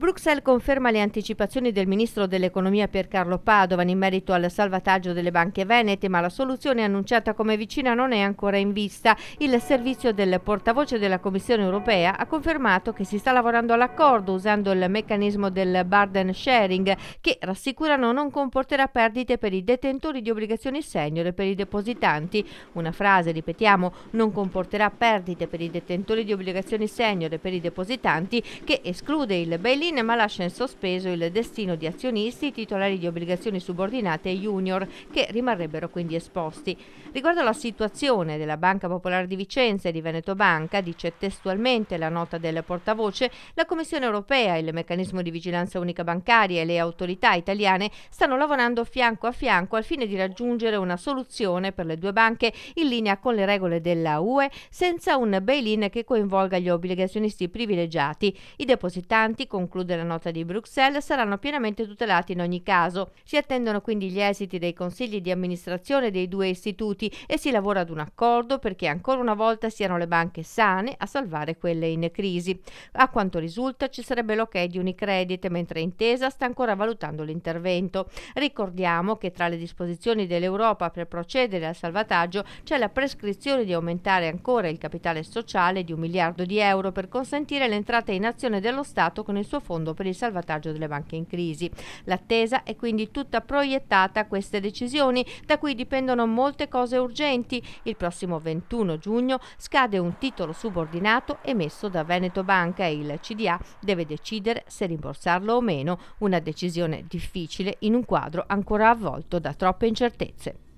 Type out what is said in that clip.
Bruxelles conferma le anticipazioni del ministro dell'economia Piercarlo Padovan in merito al salvataggio delle banche venete, ma la soluzione annunciata come vicina non è ancora in vista. Il servizio del portavoce della Commissione europea ha confermato che si sta lavorando all'accordo usando il meccanismo del burden sharing, che rassicurano non comporterà perdite per i detentori di obbligazioni senior e per i depositanti. Una frase, ripetiamo, non comporterà perdite per i detentori di obbligazioni senior e per i depositanti, che esclude il bail-in ma lascia in sospeso il destino di azionisti, titolari di obbligazioni subordinate e junior, che rimarrebbero quindi esposti. Riguardo alla situazione della Banca Popolare di Vicenza e di Veneto Banca, dice testualmente la nota del portavoce, la Commissione europea, il meccanismo di vigilanza unica bancaria e le autorità italiane stanno lavorando fianco a fianco al fine di raggiungere una soluzione per le due banche in linea con le regole della UE, senza un bail-in che coinvolga gli obbligazionisti privilegiati. I depositanti, conclude la nota di Bruxelles, saranno pienamente tutelati in ogni caso. Si attendono quindi gli esiti dei consigli di amministrazione dei due istituti e si lavora ad un accordo perché ancora una volta siano le banche sane a salvare quelle in crisi. A quanto risulta ci sarebbe l'ok di Unicredit, mentre Intesa sta ancora valutando l'intervento. Ricordiamo che tra le disposizioni dell'Europa per procedere al salvataggio c'è la prescrizione di aumentare ancora il capitale sociale di 1 miliardo di euro per consentire l'entrata in azione dello Stato con il suo fondo per il salvataggio delle banche in crisi. L'attesa è quindi tutta proiettata a queste decisioni, da cui dipendono molte cose urgenti. Il prossimo 21 giugno scade un titolo subordinato emesso da Veneto Banca e il CDA deve decidere se rimborsarlo o meno, una decisione difficile in un quadro ancora avvolto da troppe incertezze.